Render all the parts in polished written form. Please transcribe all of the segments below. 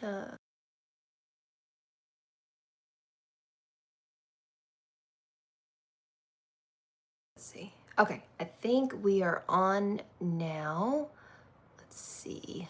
Yeah. Let's see. Okay, I think we are on now. Let's see.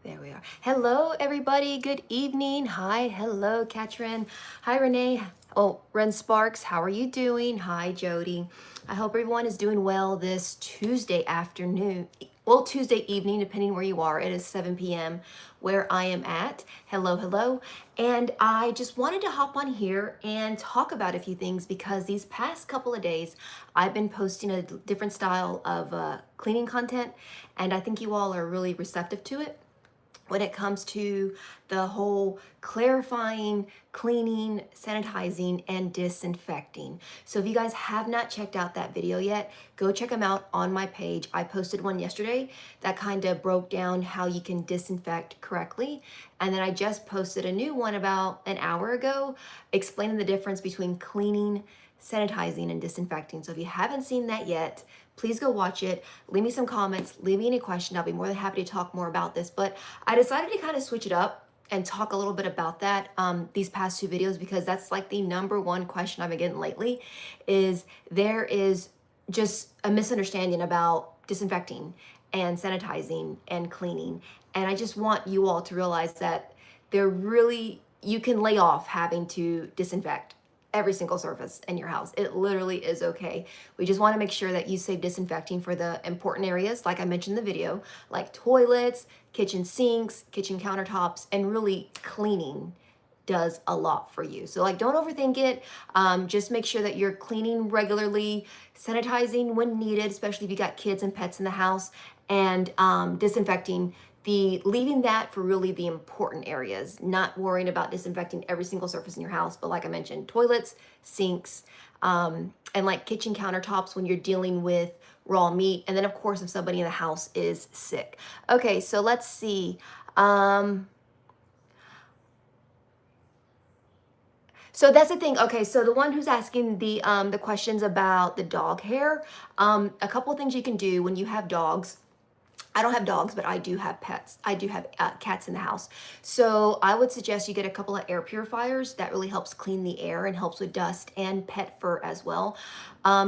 There we are. Hello, everybody. Good evening. Hi. Hello, Katrin. Hi, Renee. Oh, Ren Sparks. How are you doing? Hi, Jody. I hope everyone is doing well this Tuesday afternoon. Well, Tuesday evening, depending where you are. It is 7 p.m. where I am at. Hello, hello. And I just wanted to hop on here and talk about a few things because these past couple of days, I've been posting a different style of cleaning content, and I think you all are really receptive to it when it comes to the whole clarifying, cleaning, sanitizing, and disinfecting. So if you guys have not checked out that video yet, go check them out on my page. I posted one yesterday that kind of broke down how you can disinfect correctly. And then I just posted a new one about an hour ago explaining the difference between cleaning, sanitizing, and disinfecting. So if you haven't seen that yet, please go watch it. Leave me some comments. Leave me any question. I'll be more than happy to talk more about this. But I decided to kind of switch it up and talk a little bit about that these past two videos, because that's like the number one question I've been getting lately. Is there is just a misunderstanding about disinfecting and sanitizing and cleaning. And I just want you all to realize that you can lay off having to disinfect every single surface in your house. It literally is okay. We just want to make sure that you save disinfecting for the important areas, like I mentioned in the video, like toilets, kitchen sinks, kitchen countertops, and really cleaning does a lot for you. So like, don't overthink it. Just make sure that you're cleaning regularly, sanitizing when needed, especially if you got kids and pets in the house, and disinfecting, leaving that for really the important areas, not worrying about disinfecting every single surface in your house. But like I mentioned, toilets, sinks, and like kitchen countertops when you're dealing with raw meat. And then of course, if somebody in the house is sick. Okay, so let's see. So that's the thing. Okay, so the one who's asking the questions about the dog hair, a couple of things you can do when you have dogs. I don't have dogs, but I do have pets. I do have cats in the house. So I would suggest you get a couple of air purifiers. That really helps clean the air and helps with dust and pet fur as well.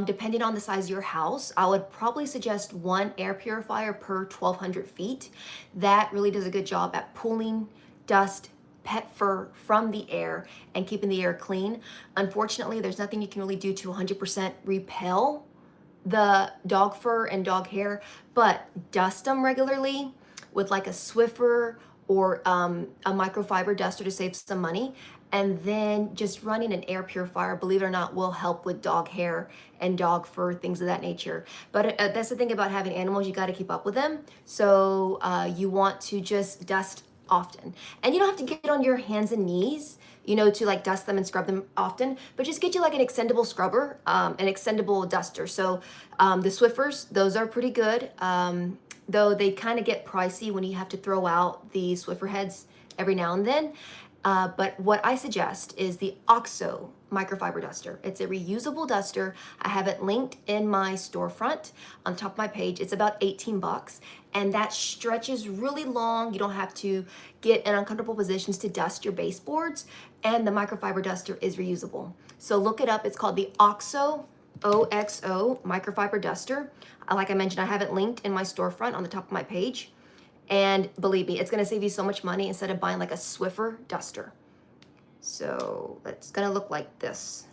Depending on the size of your house, I would probably suggest one air purifier per 1,200 feet. That really does a good job at pulling dust, pet fur from the air and keeping the air clean. Unfortunately, there's nothing you can really do to 100% repel the dog fur and dog hair, but dust them regularly with like a Swiffer or a microfiber duster to save some money. And then just running an air purifier, believe it or not, will help with dog hair and dog fur, things of that nature. But that's the thing about having animals, you got to keep up with them. So you want to just dust often. And you don't have to get on your hands and knees, to like dust them and scrub them often, but just get you like an extendable scrubber, an extendable duster. So the Swiffers, those are pretty good, though they kind of get pricey when you have to throw out the Swiffer heads every now and then. But what I suggest is the OXO microfiber duster. It's a reusable duster. I have it linked in my storefront on top of my page. It's about 18 bucks, and that stretches really long. You don't have to get in uncomfortable positions to dust your baseboards, and the microfiber duster is reusable. So look it up. It's called the OXO, OXO microfiber duster. Like I mentioned, I have it linked in my storefront on the top of my page. And believe me, it's gonna save you so much money instead of buying like a Swiffer duster. So it's gonna look like this.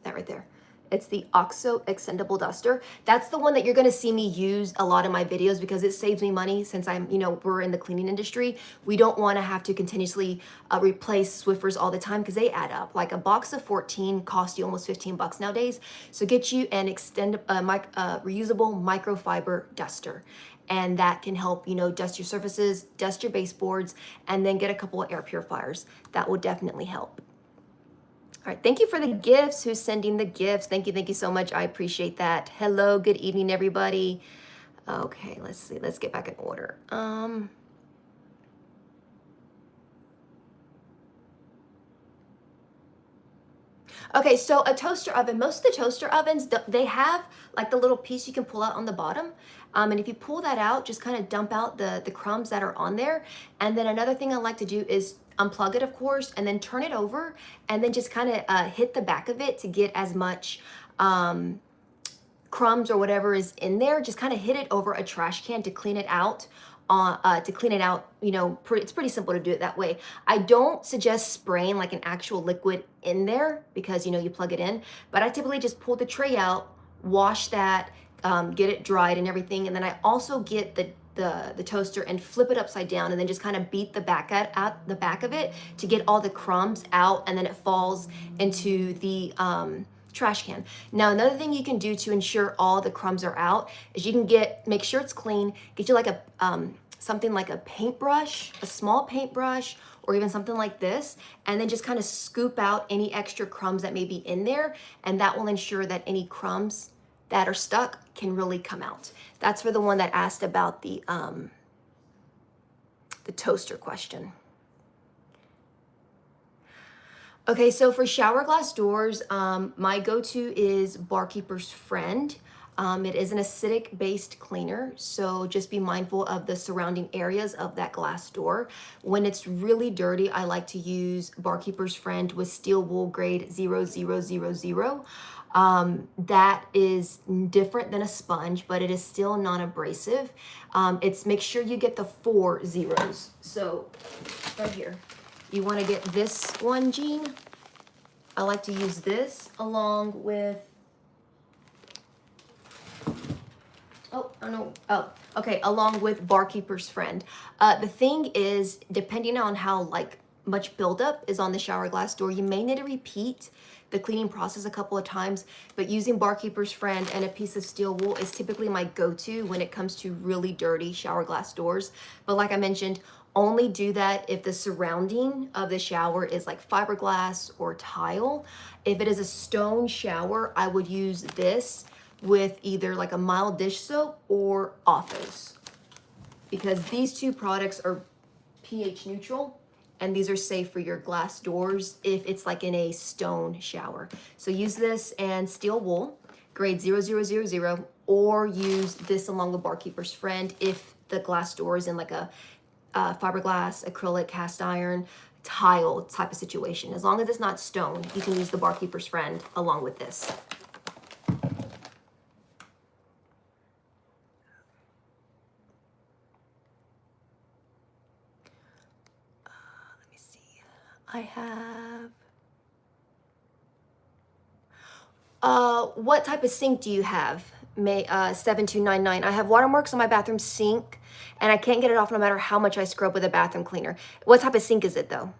That right there. It's the OXO extendable duster. That's the one that you're gonna see me use a lot in my videos because it saves me money since we're in the cleaning industry. We don't wanna have to continuously replace Swiffers all the time because they add up. Like a box of 14 costs you almost 15 bucks nowadays. So get you an reusable microfiber duster. And that can help, dust your surfaces, dust your baseboards, and then get a couple of air purifiers. That will definitely help. All right, thank you for the gifts. Who's sending the gifts? Thank you so much. I appreciate that. Hello, good evening, everybody. Okay, let's see. Let's get back in order. Okay, so a toaster oven, most of the toaster ovens, they have like the little piece you can pull out on the bottom. And if you pull that out, just kind of dump out the crumbs that are on there. And then another thing I like to do is unplug it, of course, and then turn it over and then just kind of hit the back of it to get as much crumbs or whatever is in there. Just kind of hit it over a trash can to clean it out. You know, it's pretty simple to do it that way. I don't suggest spraying like an actual liquid in there because, you know, you plug it in, but I typically just pull the tray out, wash that, get it dried and everything. And then I also get the toaster and flip it upside down and then just kind of beat the back at the back of it to get all the crumbs out, and then it falls into the trash can. Now, another thing you can do to ensure all the crumbs are out is you can make sure it's clean, get you like a something like a paintbrush, a small paintbrush, or even something like this, and then just kind of scoop out any extra crumbs that may be in there, and that will ensure that any crumbs that are stuck can really come out. That's for the one that asked about the toaster question. Okay, so for shower glass doors, my go-to is Barkeeper's Friend. It is an acidic-based cleaner, so just be mindful of the surrounding areas of that glass door. When it's really dirty, I like to use Barkeeper's Friend with steel wool grade 0000. That is different than a sponge, but it is still non-abrasive. Make sure you get the 4 zeros. So right here. You want to get this one, Jean. I like to use this along with, along with Barkeeper's Friend. The thing is, depending on how like much buildup is on the shower glass door, you may need to repeat the cleaning process a couple of times, but using Barkeeper's Friend and a piece of steel wool is typically my go-to when it comes to really dirty shower glass doors. But like I mentioned, only do that if the surrounding of the shower is like fiberglass or tile. If it is a stone shower, I would use this with either like a mild dish soap or Authos, because these two products are pH neutral and these are safe for your glass doors if it's like in a stone shower. So use this and steel wool, grade 0000, or use this along with Barkeeper's Friend if the glass door is in like a fiberglass, acrylic, cast iron, tile type of situation. As long as it's not stone, you can use the Barkeeper's Friend along with this. Let me see. I have... what type of sink do you have? 7299. I have watermarks on my bathroom sink, and I can't get it off no matter how much I scrub with a bathroom cleaner. What type of sink is it though?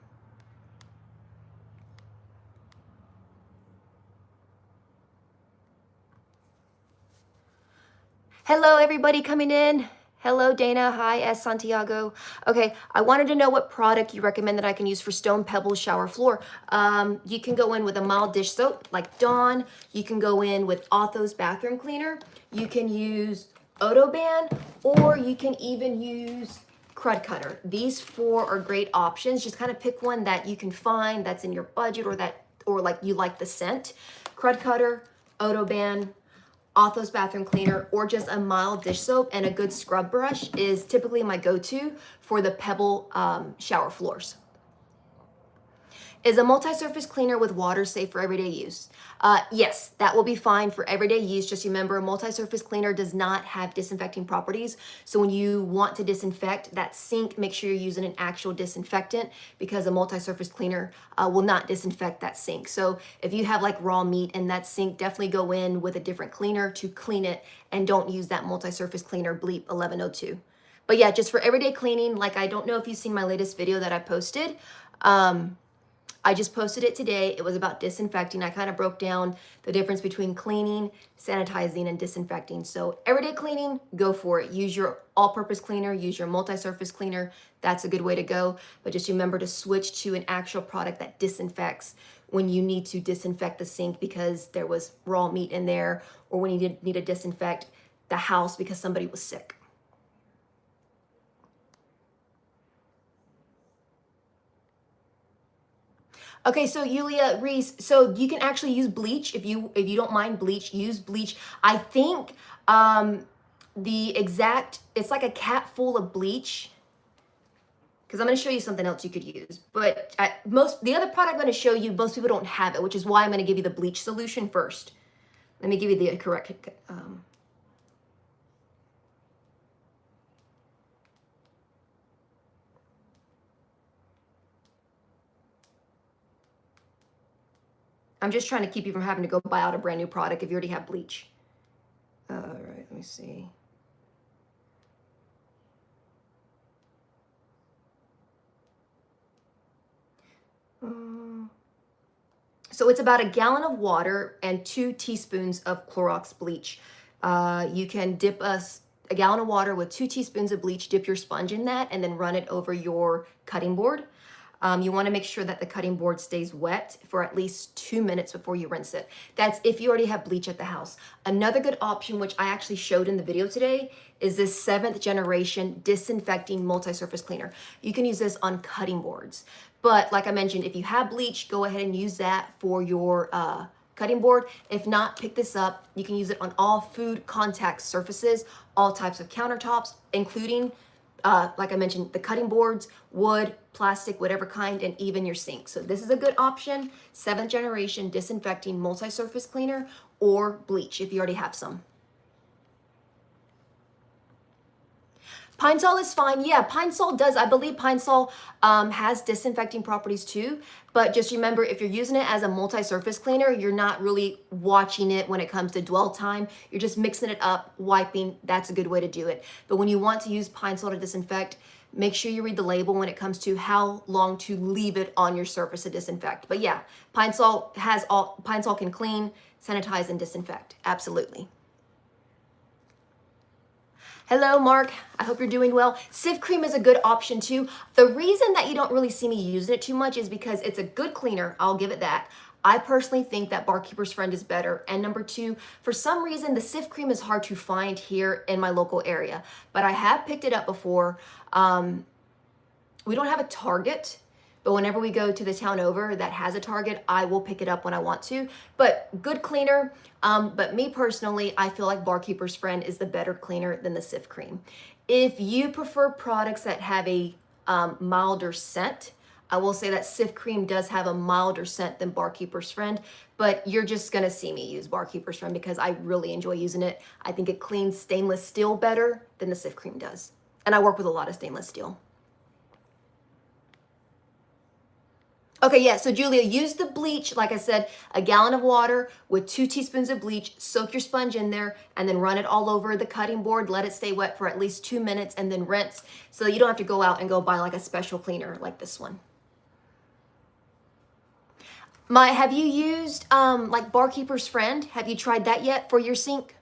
Hello, everybody coming in. Hello, Dana. Hi, S. Santiago. Okay, I wanted to know what product you recommend that I can use for Stone Pebbles shower floor. You can go in with a mild dish soap like Dawn. You can go in with Authos bathroom cleaner. You can use Odoban, or you can even use Crud Cutter. These 4 are great options. Just kind of pick one that you can find that's in your budget, or like you like the scent. Crud Cutter, Odoban, Authos bathroom cleaner, or just a mild dish soap and a good scrub brush is typically my go-to for the pebble shower floors. Is a multi-surface cleaner with water safe for everyday use? Yes, that will be fine for everyday use. Just remember, a multi-surface cleaner does not have disinfecting properties. So when you want to disinfect that sink, make sure you're using an actual disinfectant, because a multi-surface cleaner will not disinfect that sink. So if you have like raw meat in that sink, definitely go in with a different cleaner to clean it, and don't use that multi-surface cleaner bleep 1102. But yeah, just for everyday cleaning, like I don't know if you've seen my latest video that I posted. I just posted it today. It was about disinfecting. I kind of broke down the difference between cleaning, sanitizing, and disinfecting. So everyday cleaning, go for it. Use your all-purpose cleaner, use your multi-surface cleaner. That's a good way to go. But just remember to switch to an actual product that disinfects when you need to disinfect the sink because there was raw meat in there, or when you need to disinfect the house because somebody was sick. Okay, so Yulia Reese, so you can actually use bleach if you don't mind bleach, use bleach. I think the exact, it's like a cap full of bleach, because I'm going to show you something else you could use. But the other product I'm going to show you, most people don't have it, which is why I'm going to give you the bleach solution first. Let me give you the correct. I'm just trying to keep you from having to go buy out a brand new product if you already have bleach. All right, let me see. So it's about a gallon of water and 2 teaspoons of Clorox bleach. You can dip a gallon of water with 2 teaspoons of bleach, dip your sponge in that, and then run it over your cutting board. You want to make sure that the cutting board stays wet for at least 2 minutes before you rinse it. That's if you already have bleach at the house. Another good option, which I actually showed in the video today, is this 7th generation disinfecting multi-surface cleaner. You can use this on cutting boards. But like I mentioned, if you have bleach, go ahead and use that for your cutting board. If not, pick this up. You can use it on all food contact surfaces, all types of countertops, including like I mentioned, the cutting boards, wood, plastic, whatever kind, and even your sink. So this is a good option, 7th generation disinfecting multi-surface cleaner or bleach if you already have some. Pine Sol is fine. Yeah, Pine Sol does. I believe Pine Sol has disinfecting properties too. But just remember, if you're using it as a multi-surface cleaner, you're not really watching it when it comes to dwell time. You're just mixing it up, wiping. That's a good way to do it. But when you want to use Pine Sol to disinfect, make sure you read the label when it comes to how long to leave it on your surface to disinfect. But yeah, Pine Sol can clean, sanitize, and disinfect. Absolutely. Hello, Mark. I hope you're doing well. Sieve cream is a good option too. The reason that you don't really see me using it too much is because it's a good cleaner. I'll give it that. I personally think that Barkeeper's Friend is better. And number 2, for some reason, the sieve cream is hard to find here in my local area, but I have picked it up before. We don't have a Target, but whenever we go to the town over that has a Target, I will pick it up when I want to. But good cleaner. But me personally, I feel like Barkeeper's Friend is the better cleaner than the sieve cream. If you prefer products that have a milder scent, I will say that sieve cream does have a milder scent than Barkeeper's Friend, but you're just gonna see me use Barkeeper's Friend because I really enjoy using it. I think it cleans stainless steel better than the sieve cream does. And I work with a lot of stainless steel. Okay, yeah, so Julia, use the bleach, like I said, a gallon of water with 2 teaspoons of bleach, soak your sponge in there, and then run it all over the cutting board, let it stay wet for at least 2 minutes, and then rinse, so you don't have to go out and go buy like a special cleaner like this one. Have you used like Barkeeper's Friend? Have you tried that yet for your sink?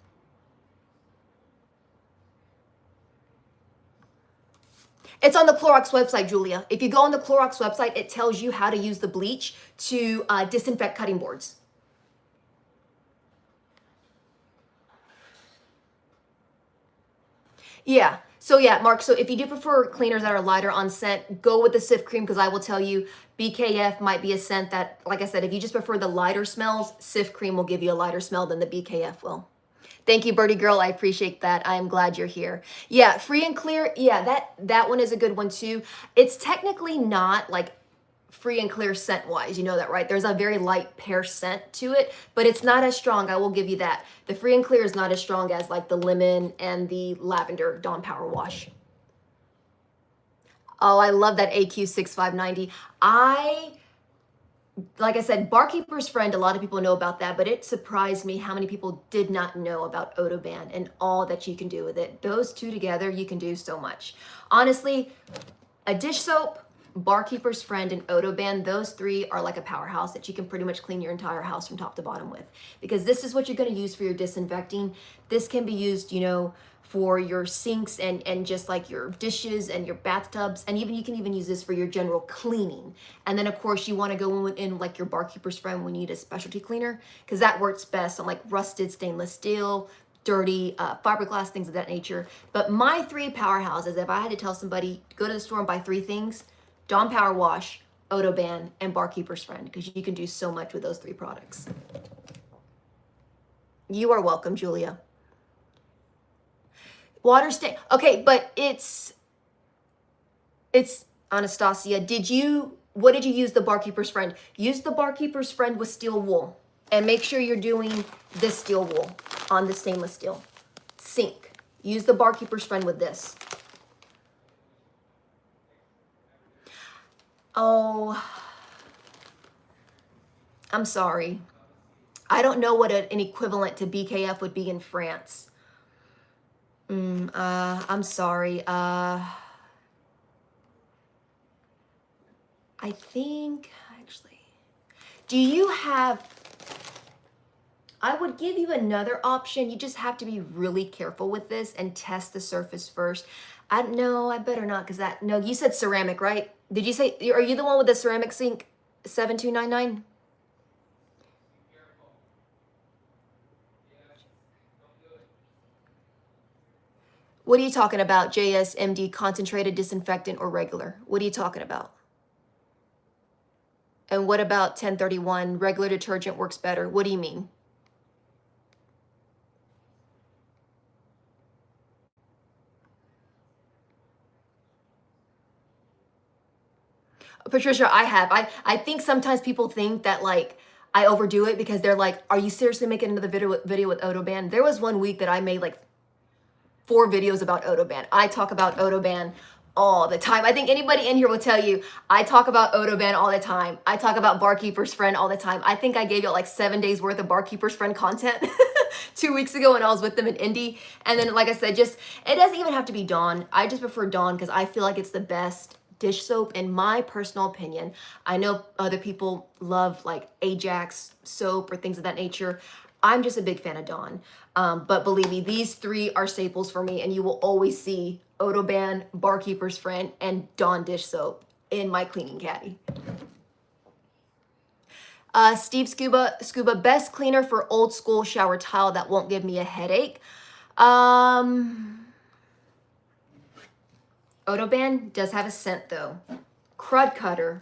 It's on the Clorox website, Julia. If you go on the Clorox website, it tells you how to use the bleach to disinfect cutting boards. Yeah. So yeah, Mark, so if you do prefer cleaners that are lighter on scent, go with the sieve cream because I will tell you BKF might be a scent that, like I said, if you just prefer the lighter smells, sieve cream will give you a lighter smell than the BKF will. Thank you, Birdie Girl. I appreciate that. I am glad you're here. Yeah, free and clear. Yeah, that one is a good one too. It's technically not like free and clear scent wise. You know that, right? There's a very light pear scent to it, but it's not as strong. I will give you that. The free and clear is not as strong as like the lemon and the lavender Dawn Power Wash. Oh, I love that AQ6590. Like I said, Barkeeper's Friend, a lot of people know about that, but it surprised me how many people did not know about Odoban and all that you can do with it. Those two together, you can do so much. Honestly, a dish soap, Barkeeper's Friend, and Odoban, those 3 are like a powerhouse that you can pretty much clean your entire house from top to bottom with. Because this is what you're going to use for your disinfecting. This can be used, you know, for your sinks and just like your dishes and your bathtubs, and even you can even use this for your general cleaning. And then of course you want to go in like your Barkeeper's Friend when you need a specialty cleaner, because that works best on like rusted stainless steel, dirty fiberglass, things of that nature. But my 3 powerhouses, if I had to tell somebody go to the store and buy 3 things: Dawn Power Wash, Odoban, and Barkeeper's Friend, because you can do so much with those 3 products. You are welcome, Julia. Water stain. Okay, but it's Anastasia. What did you use the Barkeeper's Friend? Use the Barkeeper's Friend with steel wool. And make sure you're doing this steel wool on the stainless steel sink. Use the Barkeeper's Friend with this. Oh, I'm sorry. I don't know what an equivalent to BKF would be in France. I'm sorry. I think, actually, I would give you another option. You just have to be really careful with this and test the surface first. No, I better not, because no, you said ceramic, right? Did you say, are you the one with the ceramic sink, 7299? What are you talking about, JSMD, concentrated, disinfectant, or regular? What are you talking about? And what about 1031, regular detergent works better? What do you mean? Patricia, I think sometimes people think that like I overdo it because they're like, are you seriously making another video with Odoban? There was one week that I made like 4 videos about Odoban. I talk about Odoban all the time. I think anybody in here will tell you, I talk about Odoban all the time. I talk about Barkeeper's Friend all the time. I think I gave you like 7 days worth of Barkeeper's Friend content 2 weeks ago when I was with them in Indy. And then, like I said, it doesn't even have to be Dawn. I just prefer Dawn because I feel like it's the best dish soap in my personal opinion. I know other people love like Ajax soap or things of that nature. I'm just a big fan of Dawn. But believe me, these 3 are staples for me, and you will always see Odoban, Barkeeper's Friend, and Dawn dish soap in my cleaning caddy. Steve Scuba, best cleaner for old school shower tile that won't give me a headache. Odoban does have a scent though. Crud Cutter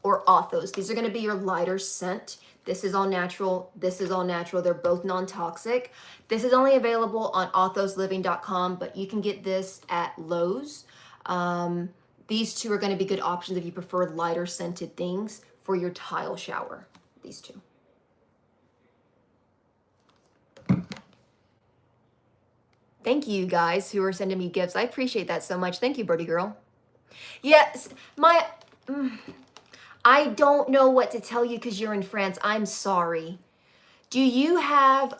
or Authos. These are going to be your lighter scent. This is all natural. This is all natural. They're both non-toxic. This is only available on AuthosLiving.com, but you can get this at Lowe's. These 2 are going to be good options if you prefer lighter scented things for your tile shower. These 2. Thank you guys who are sending me gifts. I appreciate that so much. Thank you, Birdie Girl. Yes, I don't know what to tell you because you're in France. I'm sorry. Do you have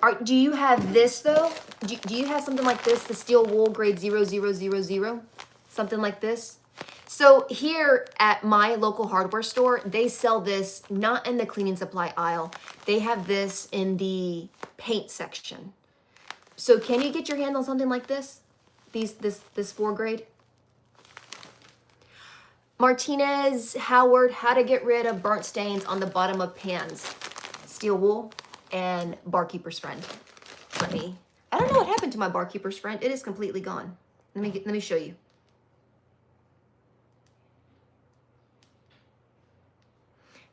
this though? Do you have something like this, the steel wool grade 0000? Something like this? So here at my local hardware store, they sell this not in the cleaning supply aisle. They have this in the paint section. So can you get your hand on something like this? This 4 grade? Martinez Howard, how to get rid of burnt stains on the bottom of pans. Steel wool and Barkeeper's Friend. I don't know what happened to my Barkeeper's Friend. It is completely gone. Let me show you.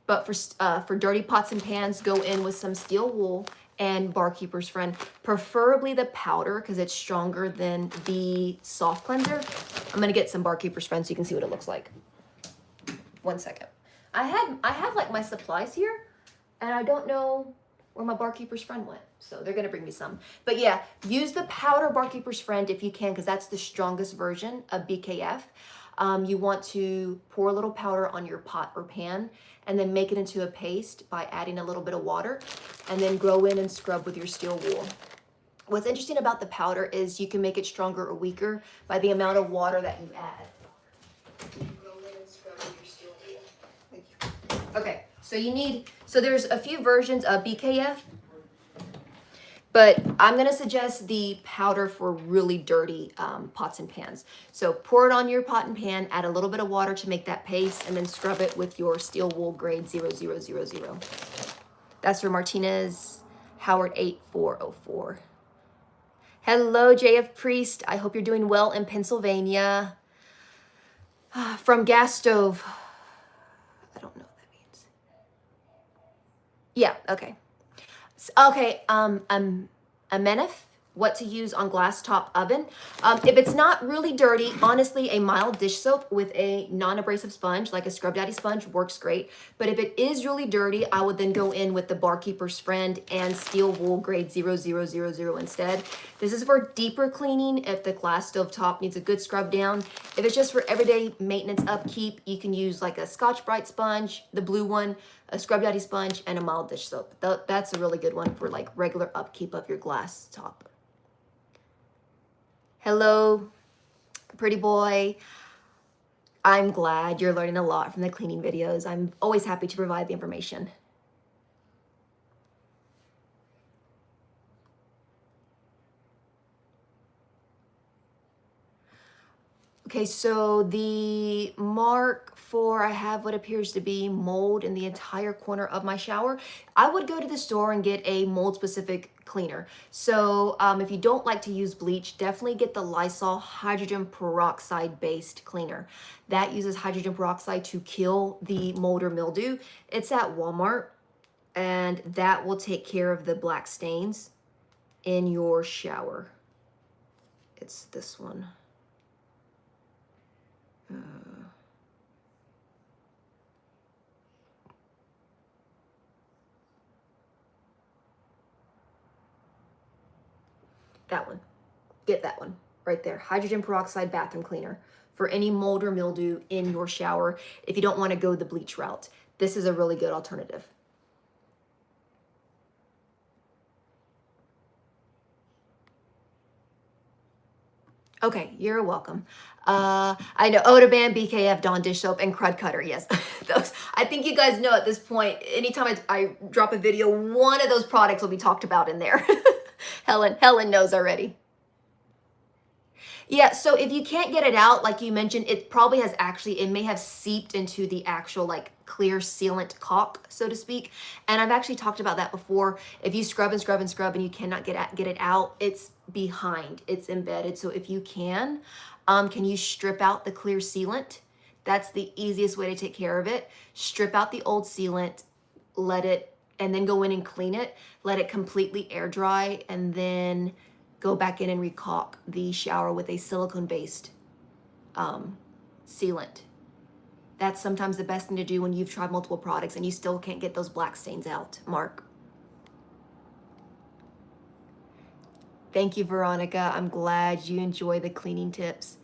But for dirty pots and pans, go in with some steel wool and Barkeeper's Friend, preferably the powder because it's stronger than the soft cleanser. I'm gonna get some Barkeeper's Friend so you can see what it looks like. 1 second. I have like my supplies here, and I don't know where my Barkeeper's Friend went, so they're gonna bring me some. But yeah, use the powder Barkeeper's Friend if you can, because that's the strongest version of BKF. You want to pour a little powder on your pot or pan and then make it into a paste by adding a little bit of water and then go in and scrub with your steel wool. What's interesting about the powder is you can make it stronger or weaker by the amount of water that you add. Go in and scrub with your steel wool. Thank you. Okay, so there's a few versions of BKF, but I'm gonna suggest the powder for really dirty pots and pans. So pour it on your pot and pan, add a little bit of water to make that paste, and then scrub it with your steel wool grade 0000. That's for Martinez Howard 8404. Hello, JF Priest. I hope you're doing well in Pennsylvania. From Gas Stove. Yeah, okay. Okay, Amenif, what to use on glass top oven. If it's not really dirty, honestly, a mild dish soap with a non-abrasive sponge, like a Scrub Daddy sponge, works great. But if it is really dirty, I would then go in with the Barkeeper's Friend and Steel Wool grade 0000 instead. This is for deeper cleaning if the glass stove top needs a good scrub down. If it's just for everyday maintenance upkeep, you can use like a Scotch-Brite sponge, the blue one, a Scrub Daddy sponge, and a mild dish soap. That's a really good one for like regular upkeep of your glass top. Hello, pretty boy. I'm glad you're learning a lot from the cleaning videos. I'm always happy to provide the information. Okay, so the mark for I have what appears to be mold in the entire corner of my shower. I would go to the store and get a mold specific cleaner. So if you don't like to use bleach, definitely get the Lysol hydrogen peroxide based cleaner. That uses hydrogen peroxide to kill the mold or mildew. It's at Walmart, and that will take care of the black stains in your shower. It's this one. That one. Get that one right there. Hydrogen peroxide bathroom cleaner for any mold or mildew in your shower if you don't want to go the bleach route. This is a really good alternative. Okay, you're welcome. I know Odoban, BKF, Dawn dish soap, and Crud Cutter. Yes, those. I think you guys know at this point. Anytime I drop a video, one of those products will be talked about in there. Helen knows already. Yeah, so if you can't get it out, like you mentioned, it probably has actually, it may have seeped into the actual like clear sealant caulk, so to speak. And I've actually talked about that before. If you scrub and scrub and scrub and you cannot get it out, it's behind, it's embedded. So if you can you strip out the clear sealant? That's the easiest way to take care of it. Strip out the old sealant, let it, and then go in and clean it. Let it completely air dry, and then go back in and recaulk the shower with a silicone-based sealant. That's sometimes the best thing to do when you've tried multiple products and you still can't get those black stains out. Mark. Thank you, Veronica. I'm glad you enjoy the cleaning tips.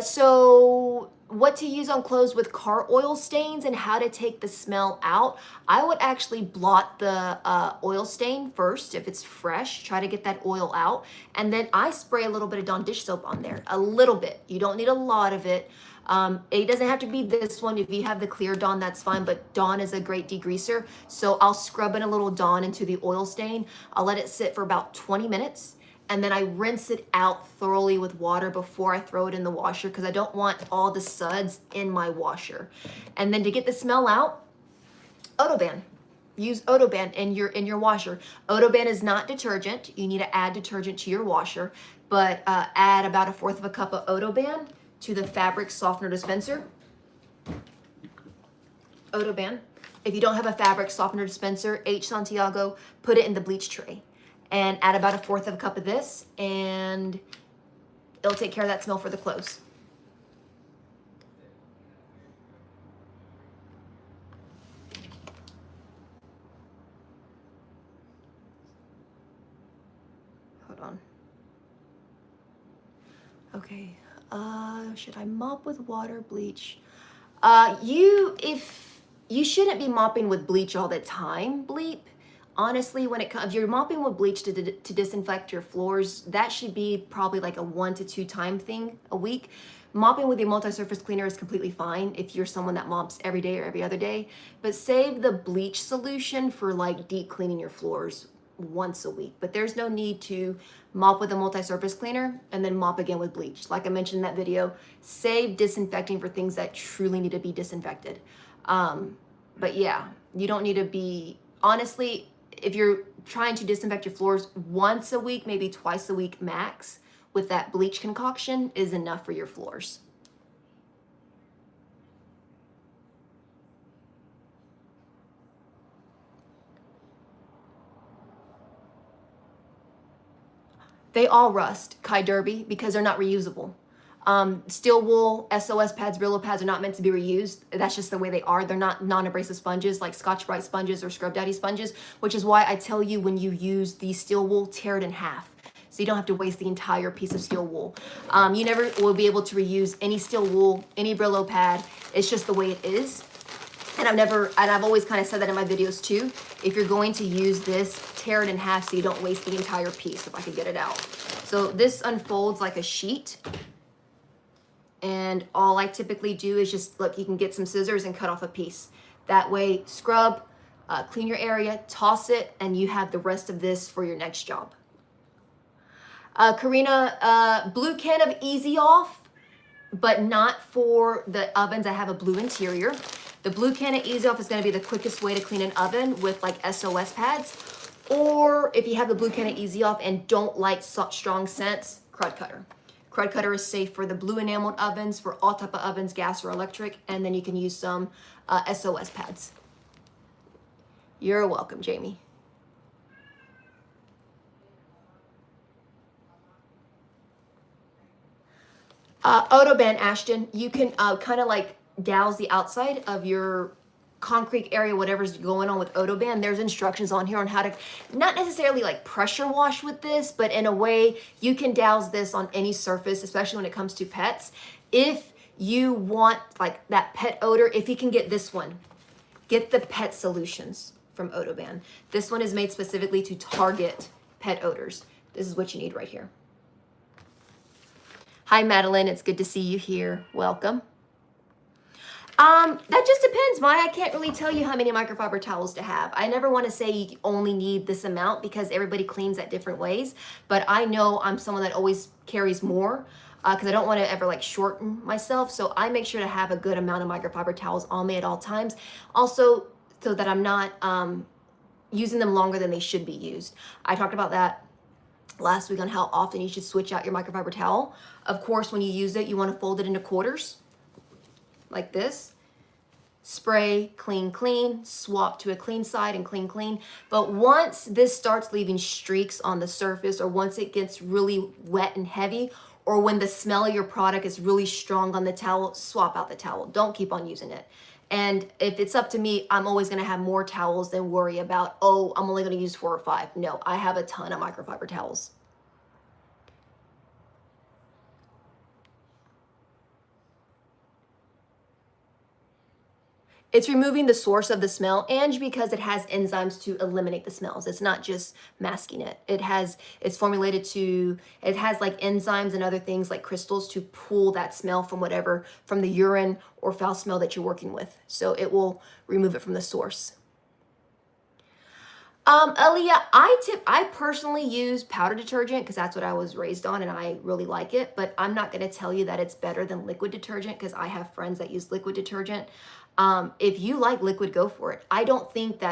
So what to use on clothes with car oil stains and how to take the smell out. I would actually blot the oil stain first if it's fresh, try to get that oil out. And then I spray a little bit of Dawn dish soap on there, a little bit. You don't need a lot of it. It doesn't have to be this one. If you have the clear Dawn, that's fine, but Dawn is a great degreaser. So I'll scrub in a little Dawn into the oil stain. I'll let it sit for about 20 minutes. And then I rinse it out thoroughly with water before I throw it in the washer because I don't want all the suds in my washer. And then to get the smell out, Odoban. Use Odoban in your washer. Odoban is not detergent. You need to add detergent to your washer, but add about 1/4 of a cup of Odoban to the fabric softener dispenser. Odoban. If you don't have a fabric softener dispenser, H. Santiago, put it in the bleach tray. And add about 1/4 of a cup of this, and it'll take care of that smell for the clothes. Hold on. Okay. Should I mop with water, bleach? You shouldn't be mopping with bleach all the time, Bleep. Honestly, when it comes, if you're mopping with bleach to disinfect your floors, that should be probably like a 1 to 2 time thing a week. Mopping with a multi-surface cleaner is completely fine if you're someone that mops every day or every other day, but save the bleach solution for like deep cleaning your floors once a week. But there's no need to mop with a multi-surface cleaner and then mop again with bleach. Like I mentioned in that video, save disinfecting for things that truly need to be disinfected. But yeah, you don't need to be, honestly, if you're trying to disinfect your floors once a week, maybe twice a week max, with that bleach concoction is enough for your floors. They all rust, Kai Derby, because they're not reusable. Steel wool, SOS pads, Brillo pads are not meant to be reused. That's just the way they are. They're not non-abrasive sponges like Scotch-Brite sponges or Scrub Daddy sponges, which is why I tell you when you use the steel wool, tear it in half. So you don't have to waste the entire piece of steel wool. You never will be able to reuse any steel wool, any Brillo pad. It's just the way it is. And I've always kind of said that in my videos too. If you're going to use this, tear it in half so you don't waste the entire piece, if I could get it out. So this unfolds like a sheet. And all I typically do is just, look, you can get some scissors and cut off a piece. That way, scrub, clean your area, toss it, and you have the rest of this for your next job. Karina, blue can of Easy Off, but not for the ovens that have a blue interior. The blue can of Easy Off is going to be the quickest way to clean an oven with like SOS pads. Or if you have the blue can of Easy Off and don't like strong scents, Crud Cutter. Crud Cutter is safe for the blue enameled ovens, for all type of ovens, gas or electric, and then you can use some SOS pads. You're welcome, Jamie. Odoban, Ashton, you can kind of like douse the outside of your concrete area, whatever's going on with Odoban. There's instructions on here on how to, not necessarily like pressure wash with this, but in a way you can douse this on any surface, especially when it comes to pets. If you want like that pet odor, if you can get this one, get the Pet Solutions from Odoban. This one is made specifically to target pet odors. This is what you need right here. Hi, Madeline. It's good to see you here. Welcome. That just depends, Maya. I can't really tell you how many microfiber towels to have. I never want to say you only need this amount because everybody cleans at different ways. But I know I'm someone that always carries more because I don't want to ever like shorten myself. So I make sure to have a good amount of microfiber towels on me at all times. Also, so that I'm not using them longer than they should be used. I talked about that last week on how often you should switch out your microfiber towel. Of course, when you use it, you want to fold it into quarters like this. Spray, clean, clean, swap to a clean side and clean, clean. But once this starts leaving streaks on the surface, or once it gets really wet and heavy, or when the smell of your product is really strong on the towel, swap out the towel. Don't keep on using it. And if it's up to me, I'm always going to have more towels than worry about, oh, I'm only going to use 4 or 5. No, I have a ton of microfiber towels. It's removing the source of the smell, and because it has enzymes to eliminate the smells. It's not just masking it. It's formulated to, it has like enzymes and other things like crystals to pull that smell from whatever, from the urine or foul smell that you're working with. So it will remove it from the source. Aaliyah, I personally use powder detergent because that's what I was raised on and I really like it, but I'm not going to tell you that it's better than liquid detergent because I have friends that use liquid detergent. If you like liquid, go for it. I don't think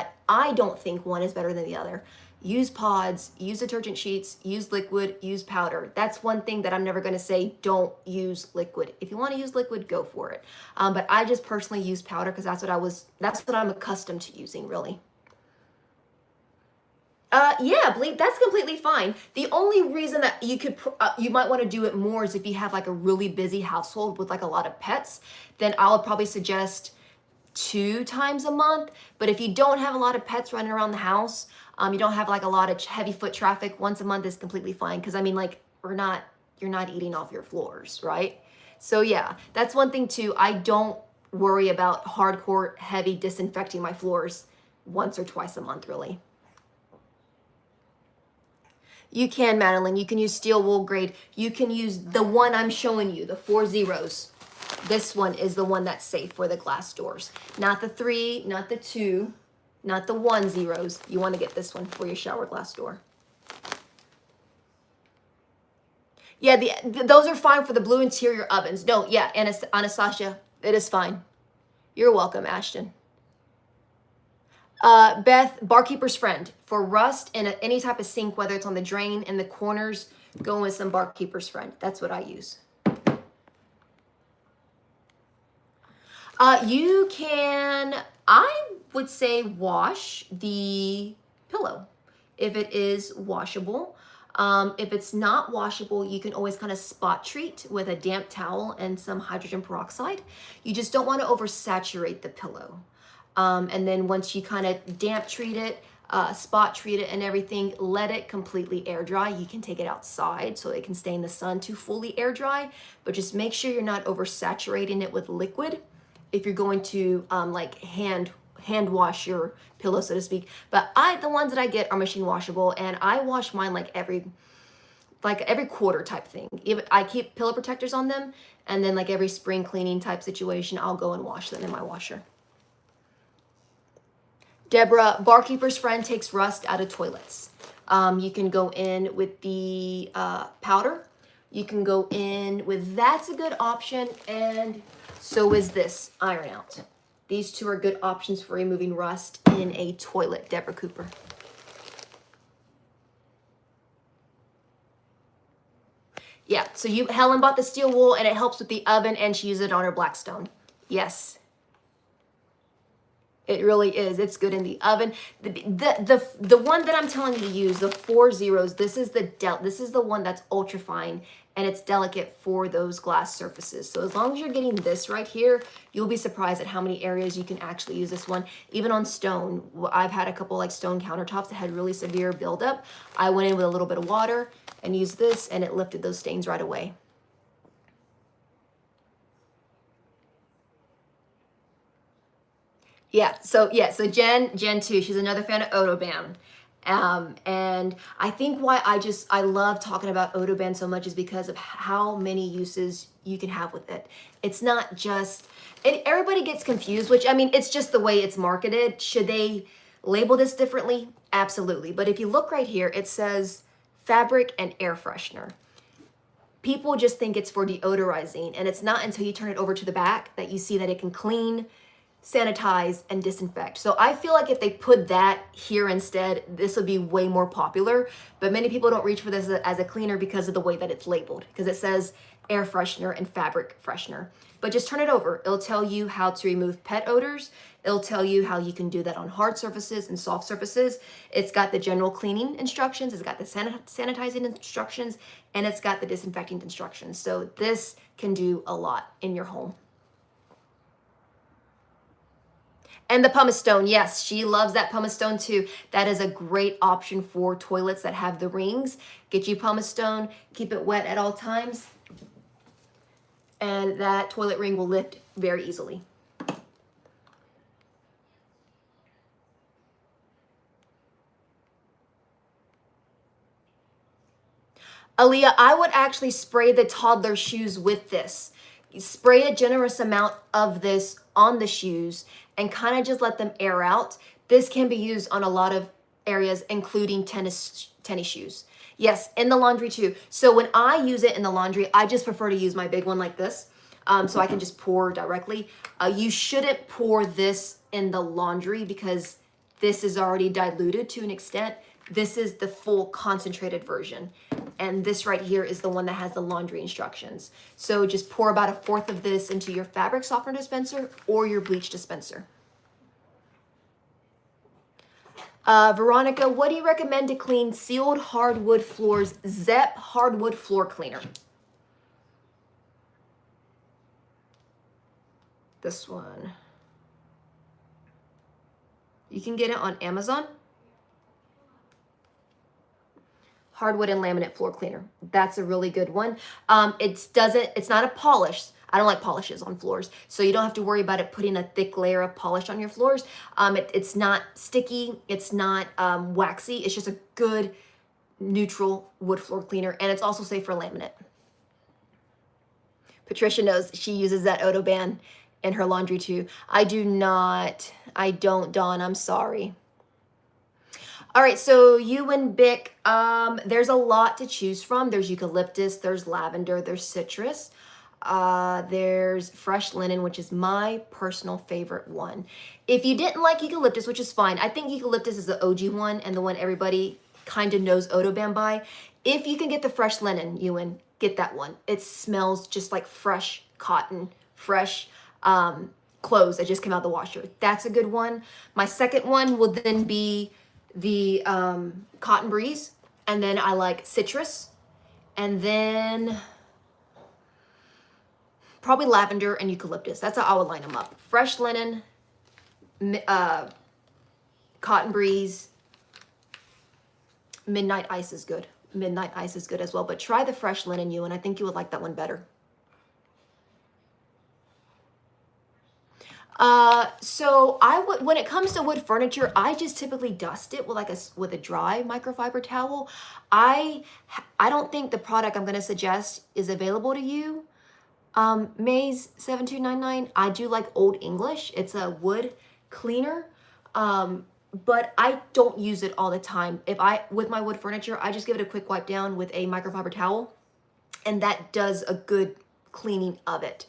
one is better than the other. Use pods, use detergent sheets, use liquid, use powder. That's one thing that I'm never going to say, don't use liquid. If you want to use liquid, go for it. But I just personally use powder because that's what I'm accustomed to using, really. Yeah, bleep, that's completely fine. The only reason that you might want to do it more is if you have like a really busy household with like a lot of pets, then I would probably suggest 2 times a month. But if you don't have a lot of pets running around the house, you don't have like a lot of heavy foot traffic, once a month is completely fine. Cause I mean, like you're not eating off your floors, right? So yeah, that's one thing too. I don't worry about hardcore heavy disinfecting my floors once or twice a month, really. You can, Madeline. You can use steel wool grade. You can use the one I'm showing you, the 4 zeros. This one is the one that's safe for the glass doors. Not the 3, not the 2, not the 1 zeros. You want to get this one for your shower glass door. Yeah, those are fine for the blue interior ovens. No, yeah, Anastasia, it is fine. You're welcome, Ashton. Beth, Barkeeper's Friend. For rust in any type of sink, whether it's on the drain, in the corners, go with some Barkeeper's Friend. That's what I use. You can, I would say, wash the pillow if it is washable. If it's not washable, you can always kind of spot treat with a damp towel and some hydrogen peroxide. You just don't want to oversaturate the pillow. And then once you kind of damp treat it, spot treat it and everything, let it completely air dry. You can take it outside so it can stay in the sun to fully air dry, but just make sure you're not oversaturating it with liquid if you're going to like hand wash your pillow, so to speak. But the ones that I get are machine washable, and I wash mine like every quarter type thing. I keep pillow protectors on them, and then like every spring cleaning type situation, I'll go and wash them in my washer. Deborah, barkeeper's friend takes rust out of toilets. You can go in with the powder. You can go in with, that's a good option, and so is this iron out. These two are good options for removing rust in a toilet, Deborah Cooper. Yeah, so Helen bought the steel wool and it helps with the oven, and she used it on her Blackstone. Yes. It really is. It's good in the oven. The one that I'm telling you to use, the 4 zeros, this is the one that's ultra fine, and it's delicate for those glass surfaces. So as long as you're getting this right here, you'll be surprised at how many areas you can actually use this one. Even on stone, I've had a couple like stone countertops that had really severe buildup. I went in with a little bit of water and used this, and it lifted those stains right away. So Jen too, she's another fan of Odoban. And I think why I love talking about Odoban so much is because of how many uses you can have with it. It's not just, everybody gets confused, which I mean, it's just the way it's marketed. Should they label this differently? Absolutely. But if you look right here, it says fabric and air freshener. People just think it's for deodorizing, and it's not until you turn it over to the back that you see that it can clean, sanitize, and disinfect. So I feel like if they put that here instead, this would be way more popular. But many people don't reach for this as a cleaner because of the way that it's labeled, because it says air freshener and fabric freshener. But just turn it over. It'll tell you how to remove pet odors. It'll tell you how you can do that on hard surfaces and soft surfaces. It's got the general cleaning instructions. It's got the sanitizing instructions, and it's got the disinfecting instructions. So this can do a lot in your home. And the pumice stone, yes, she loves that pumice stone too. That is a great option for toilets that have the rings. Get you pumice stone, keep it wet at all times, and that toilet ring will lift very easily. Aaliyah, I would actually spray the toddler shoes with this. You spray a generous amount of this on the shoes and kind of just let them air out. This can be used on a lot of areas, including tennis shoes. Yes, in the laundry too. So when I use it in the laundry, I just prefer to use my big one like this, so I can just pour directly. You shouldn't pour this in the laundry because this is already diluted to an extent. This is the full concentrated version. And this right here is the one that has the laundry instructions. So just pour about 1/4 of this into your fabric softener dispenser or your bleach dispenser. Veronica, what do you recommend to clean sealed hardwood floors? Zep hardwood floor cleaner. This one. You can get it on Amazon. Hardwood and laminate floor cleaner. That's a really good one. It's not a polish. I don't like polishes on floors, so you don't have to worry about it putting a thick layer of polish on your floors. It's not sticky. It's not waxy. It's just a good neutral wood floor cleaner, and it's also safe for laminate. Patricia knows she uses that Odoban in her laundry too. I do not. I don't, Dawn. I'm sorry. All right, so you and Bic, there's a lot to choose from. There's eucalyptus, there's lavender, there's citrus, there's fresh linen, which is my personal favorite one. If you didn't like eucalyptus, which is fine, I think eucalyptus is the OG one and the one everybody kind of knows Odoban by. If you can get the fresh linen, Ewan, get that one. It smells just like fresh cotton, fresh clothes that just came out of the washer. That's a good one. My second one will then be the Cotton Breeze. And then I like citrus, and then probably lavender and eucalyptus. That's how I would line them up. Fresh linen, cotton breeze, midnight ice is good. Midnight ice is good as well, but try the fresh linen and I think you would like that one better. So when it comes to wood furniture, I just typically dust it with a dry microfiber towel. I don't think the product I'm going to suggest is available to you. Maze 7299, I do like Old English. It's a wood cleaner. But I don't use it all the time. With my wood furniture, I just give it a quick wipe down with a microfiber towel, and that does a good cleaning of it.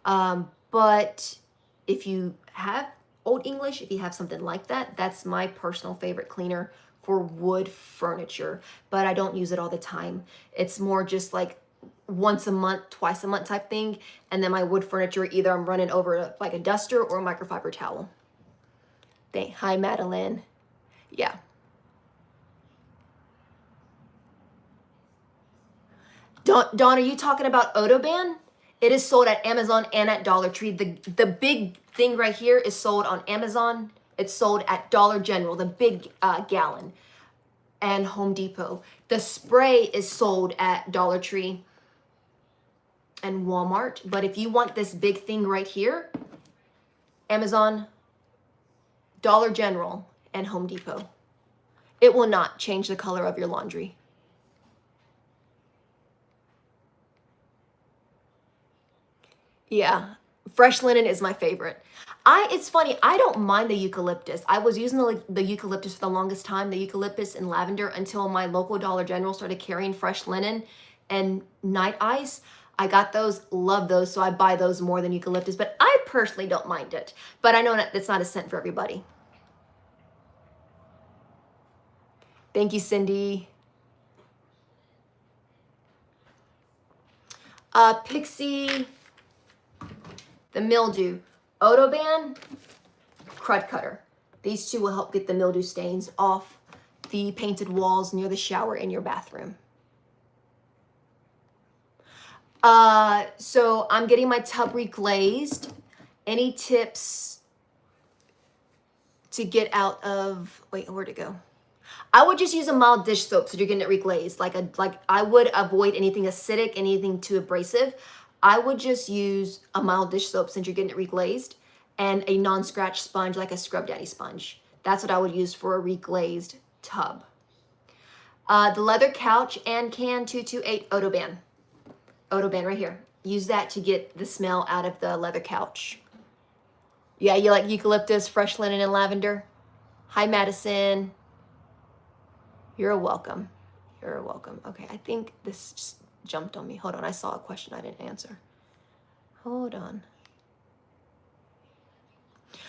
But if you have Old English, if you have something like that, that's my personal favorite cleaner for wood furniture, but I don't use it all the time. It's more just like once a month, twice a month type thing. And then my wood furniture, either I'm running over like a duster or a microfiber towel. Hi, Madeline. Yeah. Dawn, are you talking about Odoban? It is sold at Amazon and at Dollar Tree. The big thing right here is sold on Amazon. It's sold at Dollar General, the big gallon, and Home Depot. The spray is sold at Dollar Tree and Walmart. But if you want this big thing right here, Amazon, Dollar General, and Home Depot. It will not change the color of your laundry. Yeah, fresh linen is my favorite. It's funny, I don't mind the eucalyptus. I was using the eucalyptus for the longest time, the eucalyptus and lavender, until my local Dollar General started carrying fresh linen and night ice. I got those, love those, so I buy those more than eucalyptus, but I personally don't mind it. But I know it's not a scent for everybody. Thank you, Cindy. Pixie, the mildew, Odoban, crud cutter. These two will help get the mildew stains off the painted walls near the shower in your bathroom. So I'm getting my tub reglazed. Any tips to get out of, wait, where'd it go? I would just use a mild dish soap so you're getting it reglazed. Like I would avoid anything acidic, anything too abrasive. I would just use a mild dish soap since you're getting it reglazed, and a non-scratch sponge like a Scrub Daddy sponge. That's what I would use for a reglazed tub. The leather couch and can 228 Odoban. Odoban right here. Use that to get the smell out of the leather couch. Yeah, you like eucalyptus, fresh linen, and lavender? Hi, Madison. You're welcome. You're welcome. Okay, I think this just jumped on me. Hold on, I saw a question I didn't answer. Hold on.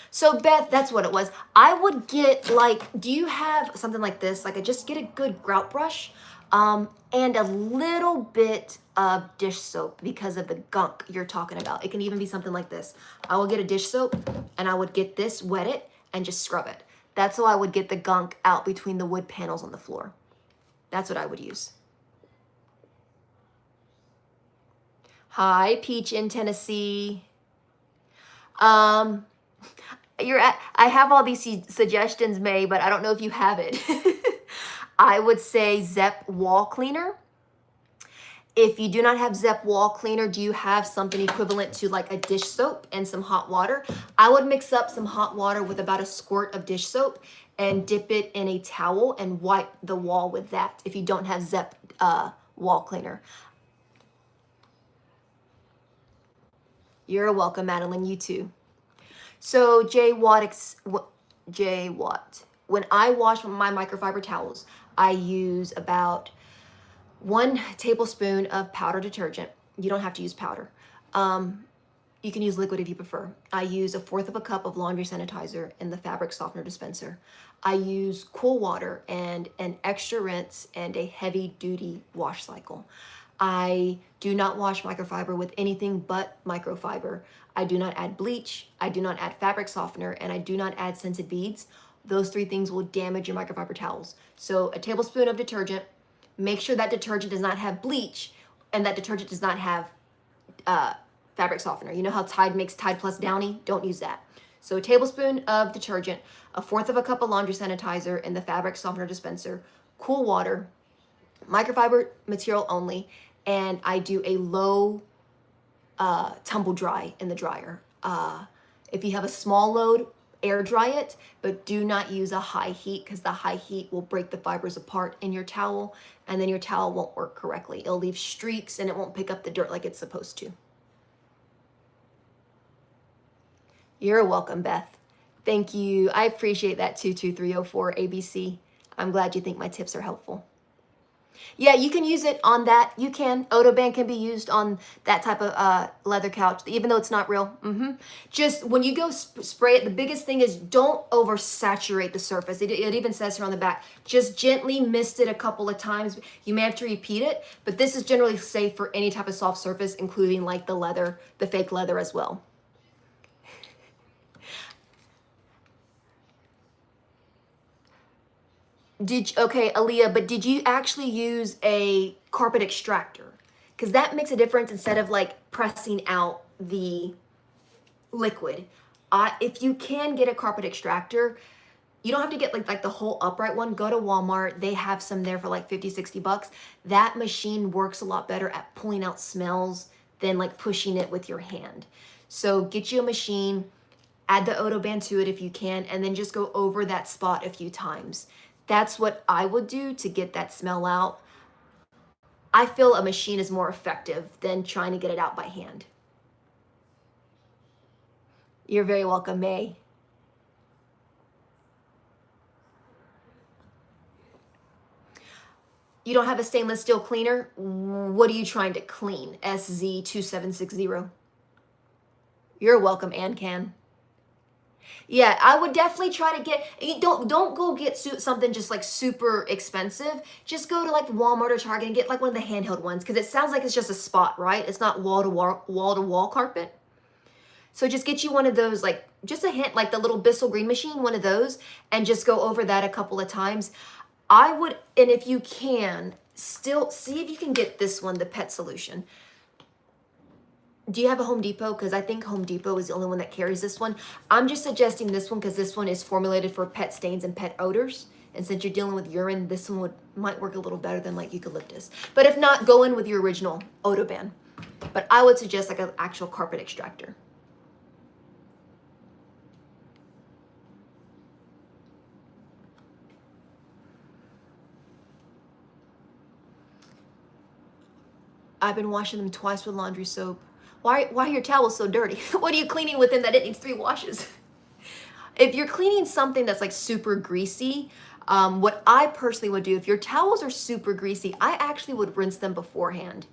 So Beth, that's what it was. I would get do you have something like this? Just get a good grout brush and a little bit of dish soap because of the gunk you're talking about. It can even be something like this. I will get a dish soap and I would get this, wet it, and just scrub it. That's how I would get the gunk out between the wood panels on the floor. That's what I would use. Hi, Peach in Tennessee. I have all these suggestions, May, but I don't know if you have it. I would say Zep wall cleaner. If you do not have Zep wall cleaner, do you have something equivalent to like a dish soap and some hot water? I would mix up some hot water with about a squirt of dish soap and dip it in a towel and wipe the wall with that if you don't have Zep wall cleaner. You're welcome, Madeline. You too. So J Watt, when I wash my microfiber towels, I use about 1 tablespoon of powder detergent. You don't have to use powder. You can use liquid if you prefer. I use 1/4 cup of laundry sanitizer in the fabric softener dispenser. I use cool water and an extra rinse and a heavy duty wash cycle. I do not wash microfiber with anything but microfiber. I do not add bleach, I do not add fabric softener, and I do not add scented beads. Those 3 things will damage your microfiber towels. So a tablespoon of detergent, Make sure that detergent does not have bleach and that detergent does not have fabric softener. You know how Tide makes Tide Plus Downy? Don't use that. So a tablespoon of detergent, a fourth of a cup of laundry sanitizer in the fabric softener dispenser, cool water, microfiber material only, and I do a low tumble dry in the dryer. If you have a small load, air dry it, but do not use a high heat because the high heat will break the fibers apart in your towel and then your towel won't work correctly. It'll leave streaks and it won't pick up the dirt like it's supposed to. You're welcome, Beth. Thank you. I appreciate that 22304 ABC. I'm glad you think my tips are helpful. Yeah, you can use it on that. You can. Odoban can be used on that type of leather couch, even though it's not real. Just when you go spray it, the biggest thing is don't oversaturate the surface. It even says here on the back, just gently mist it a couple of times. You may have to repeat it, but this is generally safe for any type of soft surface, including like the leather, the fake leather as well. Okay, Aaliyah, but did you actually use a carpet extractor? Because that makes a difference instead of like pressing out the liquid. If you can get a carpet extractor, you don't have to get like the whole upright one. Go to Walmart. They have some there for like 50, 60 bucks. That machine works a lot better at pulling out smells than like pushing it with your hand. So get you a machine, add the Odoban to it if you can, and then just go over that spot a few times. That's what I would do to get that smell out. I feel a machine is more effective than trying to get it out by hand. You're very welcome, May. You don't have a stainless steel cleaner? What are you trying to clean? SZ2760. You're welcome, Ancan. Yeah, I would definitely try to get, don't go get something just like super expensive. Just go to like Walmart or Target and get like one of the handheld ones because it sounds like it's just a spot, right? It's not wall to wall carpet. So just get you one of those, like just a hint, like the little Bissell Green machine, one of those, and just go over that a couple of times. I would, and if you can, still see if you can get this one, the Pet Solution. Do you have a Home Depot? Because I think Home Depot is the only one that carries this one. I'm just suggesting this one because this one is formulated for pet stains and pet odors. And since you're dealing with urine, this one might work a little better than like eucalyptus. But if not, go in with your original Odoban. But I would suggest like an actual carpet extractor. I've been washing them twice with laundry soap. Why are your towels so dirty? What are you cleaning with them that it needs 3 washes? If you're cleaning something that's like super greasy, what I personally would do, if your towels are super greasy, I actually would rinse them beforehand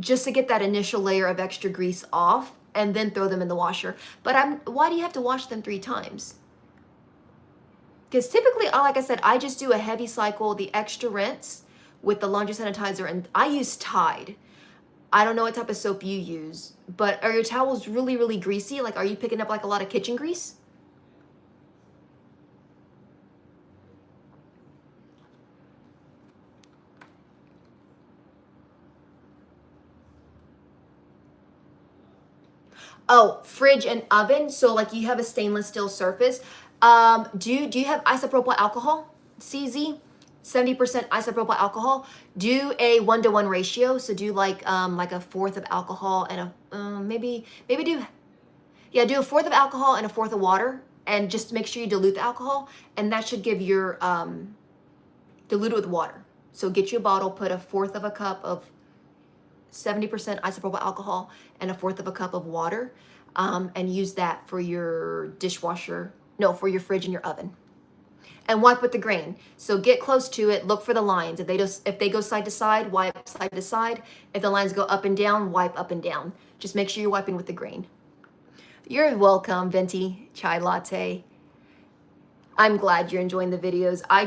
just to get that initial layer of extra grease off and then throw them in the washer. But why do you have to wash them 3 times? Because typically, like I said, I just do a heavy cycle, the extra rinse with the laundry sanitizer, and I use Tide. I don't know what type of soap you use, but are your towels really, really greasy? Like, are you picking up like a lot of kitchen grease? Oh, fridge and oven. So like you have a stainless steel surface. Do you have isopropyl alcohol? CZ? 70% isopropyl alcohol. Do a 1-to-1 ratio. So do like a fourth of alcohol and maybe do a fourth of alcohol and a fourth of water, and just make sure you dilute the alcohol, and that should give your dilute it with water. So get you a bottle, put a fourth of a cup of 70% isopropyl alcohol and a fourth of a cup of water, and use that for your for your fridge and your oven. And wipe with the grain. So get close to it, look for the lines. If they go side to side, wipe side to side. If the lines go up and down, wipe up and down. Just make sure you're wiping with the grain. You're welcome, Venti Chai Latte. I'm glad you're enjoying the videos. I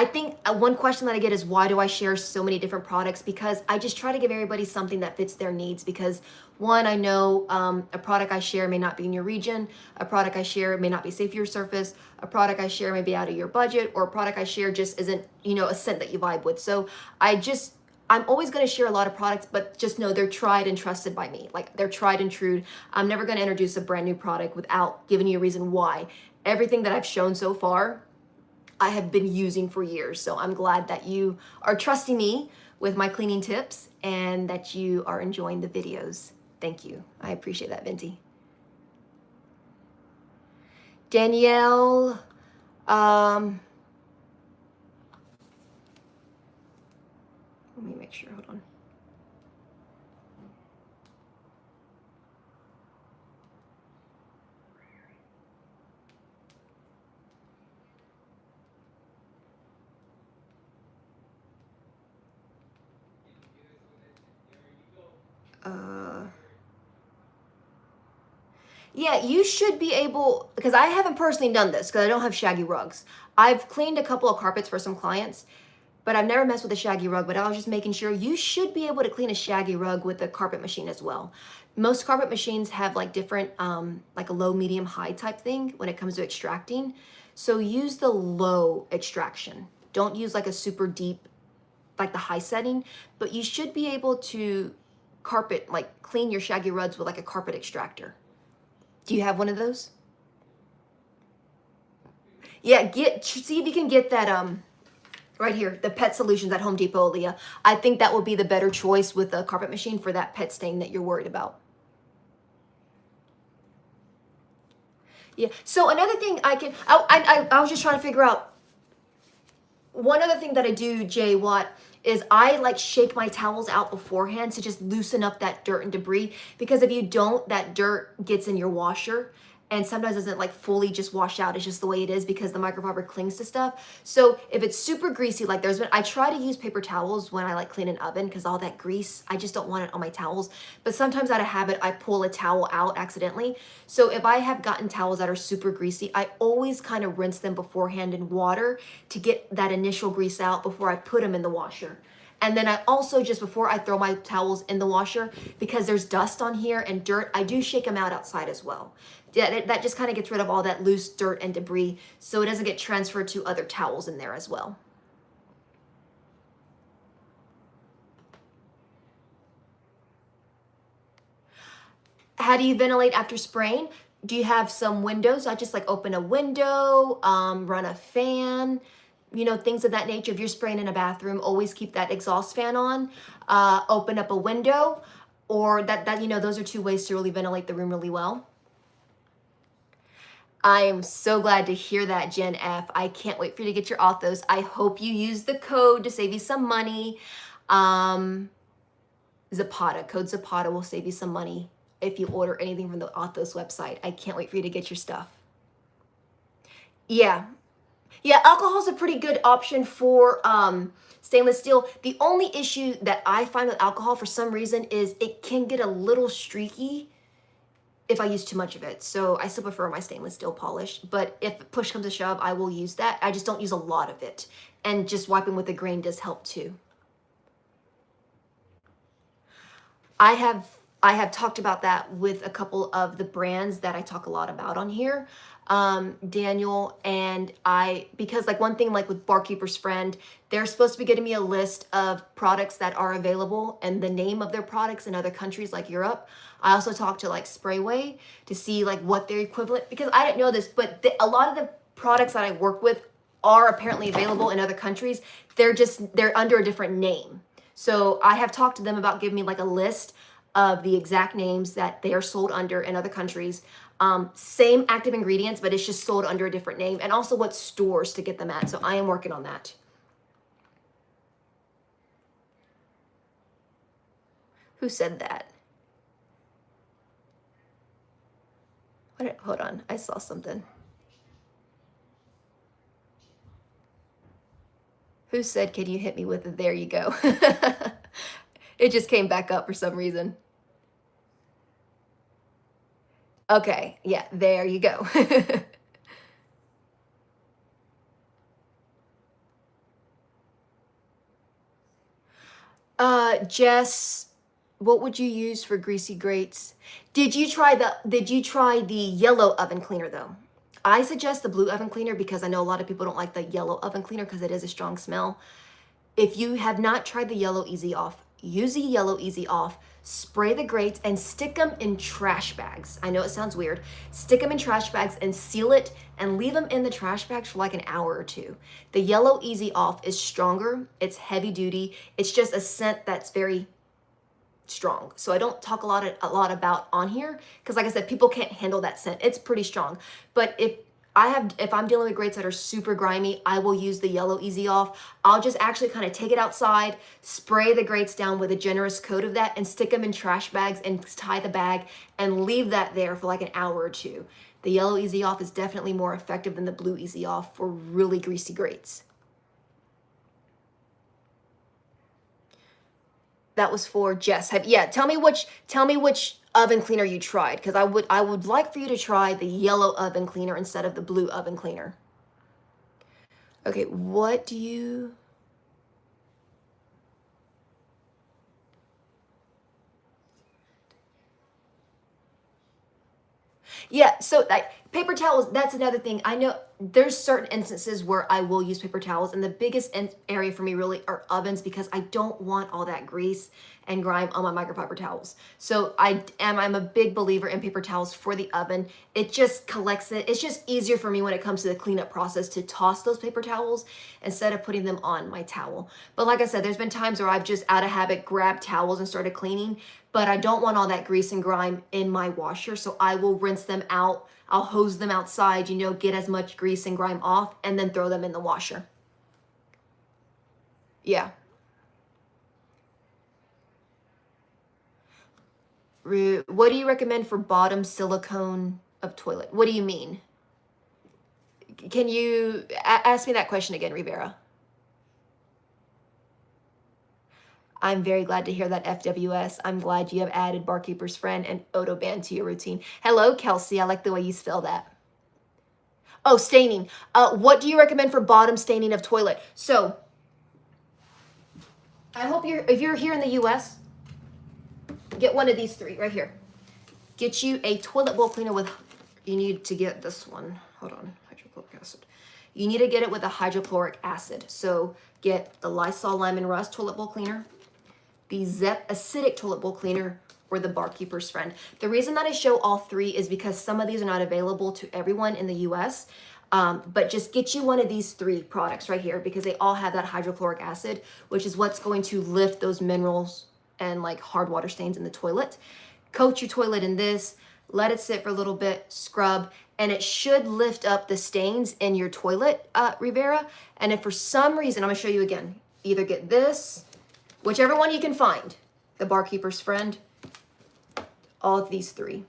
think one question that I get is why do I share so many different products? Because I just try to give everybody something that fits their needs. Because one, I know a product I share may not be in your region, a product I share may not be safe for your surface, a product I share may be out of your budget, or a product I share just isn't, a scent that you vibe with. So I'm always going to share a lot of products, but just know they're tried and trusted by me. Like they're tried and true. I'm never going to introduce a brand new product without giving you a reason why. Everything that I've shown so far, I have been using for years. So I'm glad that you are trusting me with my cleaning tips and that you are enjoying the videos. Thank you. I appreciate that, Venti. Danielle, let me make sure, hold on. Yeah, you should be able, because I haven't personally done this because I don't have shaggy rugs. I've cleaned a couple of carpets for some clients, but I've never messed with a shaggy rug. But I was just making sure you should be able to clean a shaggy rug with a carpet machine as well. Most carpet machines have like different, like a low, medium, high type thing when it comes to extracting. So use the low extraction. Don't use like a super deep, like the high setting, but you should be able to like clean your shaggy rugs with like a carpet extractor. Do you have one of those? Yeah, see if you can get that right here, the Pet Solutions at Home Depot, Leah. I think that will be the better choice with a carpet machine for that pet stain that you're worried about. Yeah. So another thing I was just trying to figure out. One other thing that I do, Jay Watt, is I like shake my towels out beforehand to just loosen up that dirt and debris, because if you don't, that dirt gets in your washer and sometimes doesn't like fully just wash out. It's just the way it is because the microfiber clings to stuff. So if it's super greasy, like I try to use paper towels when I like clean an oven because all that grease, I just don't want it on my towels. But sometimes out of habit, I pull a towel out accidentally. So if I have gotten towels that are super greasy, I always kind of rinse them beforehand in water to get that initial grease out before I put them in the washer. And then I also, just before I throw my towels in the washer, because there's dust on here and dirt, I do shake them out outside as well. Yeah, that just kind of gets rid of all that loose dirt and debris so it doesn't get transferred to other towels in there as well. How do you ventilate after spraying? Do you have some windows? I just like open a window, run a fan, things of that nature. If you're spraying in a bathroom, always keep that exhaust fan on, open up a window, or those are two ways to really ventilate the room really well. I am so glad to hear that, Gen F. I can't wait for you to get your authos. I hope you use the code to save you some money. Zapata, code Zapata will save you some money if you order anything from the authos website. I can't wait for you to get your stuff. Yeah, alcohol is a pretty good option for stainless steel. The only issue that I find with alcohol for some reason is it can get a little streaky if I use too much of it. So I still prefer my stainless steel polish, but if push comes to shove, I will use that. I just don't use a lot of it. And just wiping with a grain does help too. I have talked about that with a couple of the brands that I talk a lot about on here. Daniel and I, because like one thing, like with Barkeeper's Friend, they're supposed to be getting me a list of products that are available and the name of their products in other countries like Europe. I also talked to like Sprayway to see like what their equivalent, because I didn't know this, but a lot of the products that I work with are apparently available in other countries. They're under a different name. So I have talked to them about giving me like a list of the exact names that they are sold under in other countries. Same active ingredients, but it's just sold under a different name, and also what stores to get them at. So I am working on that. Who said that? Hold on, I saw something. Who said, can you hit me with it? There you go. It just came back up for some reason. Okay, yeah, there you go. Jess, what would you use for greasy grates? Did you try the yellow oven cleaner though? I suggest the blue oven cleaner because I know a lot of people don't like the yellow oven cleaner because it is a strong smell. If you have not tried the yellow easy off, use the yellow easy off, spray the grates and stick them in trash bags. I know it sounds weird. Stick them in trash bags and seal it and leave them in the trash bags for like an hour or two. The yellow easy off is stronger. It's heavy duty. It's just a scent that's very strong. So I don't talk a lot about on here because like I said, people can't handle that scent. It's pretty strong. But if I'm dealing with grates that are super grimy, I will use the yellow easy off. I'll just actually kind of take it outside, spray the grates down with a generous coat of that and stick them in trash bags and tie the bag and leave that there for like an hour or two. The yellow easy off is definitely more effective than the blue easy off for really greasy grates. That was for Jess. Tell me which oven cleaner you tried because I would like for you to try the yellow oven cleaner instead of the blue oven cleaner. Okay, what do you... Yeah, so like paper towels, that's another thing. I know there's certain instances where I will use paper towels, and the biggest area for me really are ovens because I don't want all that grease and grime on my microfiber towels. So I'm a big believer in paper towels for the oven. It just collects it. It's just easier for me when it comes to the cleanup process to toss those paper towels instead of putting them on my towel. But like I said, there's been times where I've just out of habit grabbed towels and started cleaning, but I don't want all that grease and grime in my washer, so I will rinse them out. I'll hose them outside, get as much grease and grime off, and then throw them in the washer. Yeah. What do you recommend for bottom silicone of toilet? What do you mean? Can you ask me that question again, Rivera? I'm very glad to hear that, FWS. I'm glad you have added Barkeeper's Friend and Odoban to your routine. Hello, Kellsie. I like the way you spell that. Oh, staining. What do you recommend for bottom staining of toilet? So, I hope if you're here in the US, get one of these three right here. Get you a toilet bowl cleaner with, you need to get this one. Hold on, hydrochloric acid. You need to get it with a hydrochloric acid. So get the Lysol Lime and Rust toilet bowl cleaner, the Zep acidic toilet bowl cleaner, or the Barkeeper's Friend. The reason that I show all three is because some of these are not available to everyone in the US, but just get you one of these three products right here because they all have that hydrochloric acid, which is what's going to lift those minerals and like hard water stains in the toilet. Coat your toilet in this, let it sit for a little bit, scrub, and it should lift up the stains in your toilet, Rivera. And if for some reason, I'm gonna show you again, either get this, whichever one you can find, the Barkeeper's Friend, all of these three,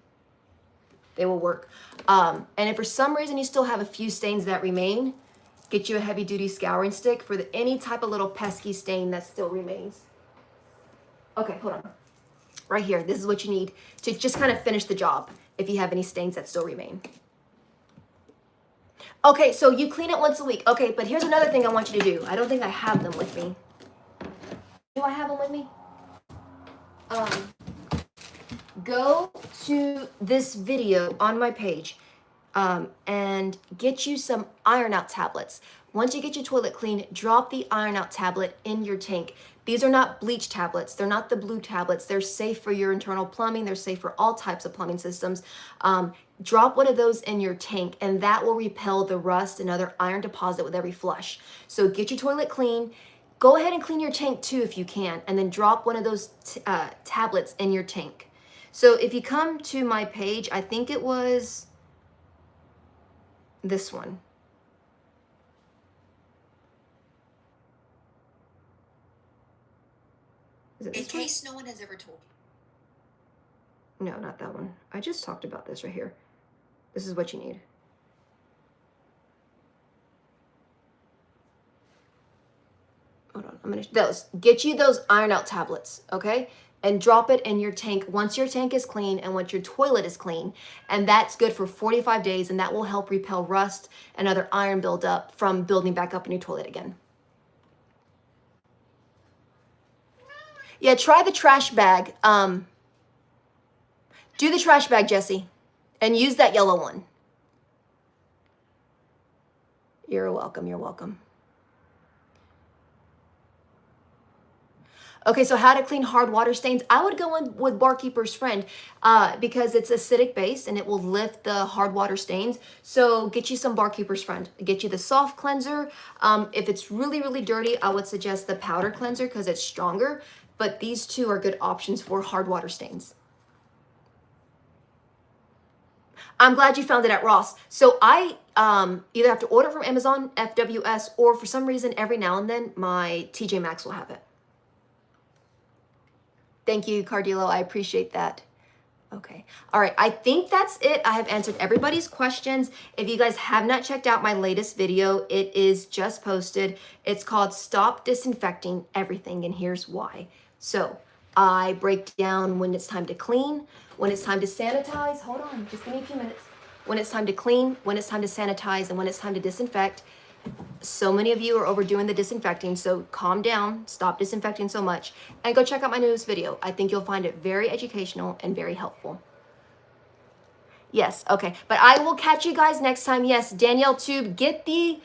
they will work. And if for some reason you still have a few stains that remain, get you a heavy duty scouring stick for any type of little pesky stain that still remains. Okay, hold on. Right here, this is what you need to just kind of finish the job if you have any stains that still remain. Okay, so you clean it once a week. Okay, but here's another thing I want you to do. I don't think I have them with me. Do I have them with me? Go to this video on my page and get you some iron out tablets. Once you get your toilet clean, drop the iron out tablet in your tank. These are not bleach tablets. They're not the blue tablets. They're safe for your internal plumbing. They're safe for all types of plumbing systems. Drop one of those in your tank and that will repel the rust and other iron deposit with every flush. So get your toilet clean. Go ahead and clean your tank too if you can, and then drop one of those tablets in your tank. So if you come to my page, I think it was this one. Is it this one? In case no one has ever told you. No, not that one. I just talked about this right here. This is what you need. Hold on, I'm gonna get you those iron out tablets, okay? And drop it in your tank once your tank is clean and once your toilet is clean. And that's good for 45 days, and that will help repel rust and other iron buildup from building back up in your toilet again. Yeah, try the trash bag. Do the trash bag, Jesse, and use that yellow one. You're welcome, you're welcome. Okay, so how to clean hard water stains. I would go in with Barkeeper's Friend because it's acidic base and it will lift the hard water stains. So get you some Barkeeper's Friend. Get you the soft cleanser. If it's really, really dirty, I would suggest the powder cleanser because it's stronger. But these two are good options for hard water stains. I'm glad you found it at Ross. So I either have to order from Amazon, FWS, or for some reason, every now and then, my TJ Maxx will have it. Thank you, Cardillo. I appreciate that. Okay. All right. I think that's it. I have answered everybody's questions. If you guys have not checked out my latest video, it is just posted. It's called Stop Disinfecting Everything, and here's why. So I break down when it's time to clean, when it's time to sanitize. Hold on. Just give me a few minutes. When it's time to clean, when it's time to sanitize, and when it's time to disinfect. So many of you are overdoing the disinfecting, so calm down, stop disinfecting so much, and go check out my newest video. I think you'll find it very educational and very helpful. Yes, okay, but I will catch you guys next time. Yes, Danielle Tube, get the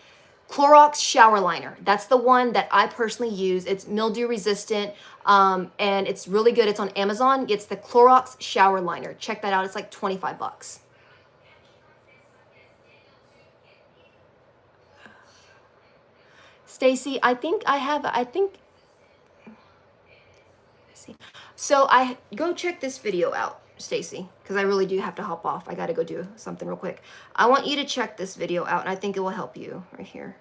Clorox shower liner. That's the one that I personally use. It's mildew resistant, and it's really good. It's on Amazon. It's the Clorox shower liner. Check that out. It's like 25 bucks. Stacy, I think, see. So I go check this video out, Stacy, because I really do have to hop off. I got to go do something real quick. I want you to check this video out, and I think it will help you right here.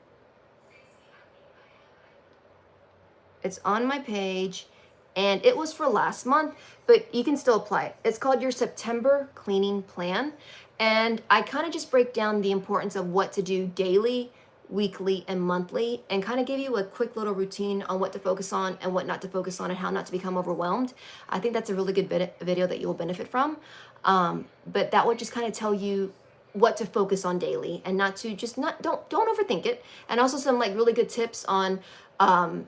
It's on my page, and it was for last month, but you can still apply it. It's called your September cleaning plan, and I kind of just break down the importance of what to do daily, weekly, and monthly, and kind of give you a quick little routine on what to focus on and what not to focus on and how not to become overwhelmed. I think that's a really good video that you will benefit from. But that would just kind of tell you what to focus on daily and not to just don't overthink it. And also some like really good tips on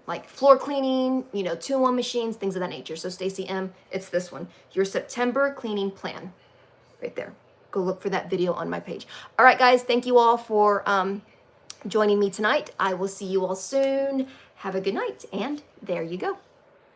like floor cleaning, 2-in-1 machines, things of that nature. So Stacy M, it's this one, your September cleaning plan, right there. Go look for that video on my page. All right, guys, thank you all for joining me tonight. I will see you all soon. Have a good night, and there you go.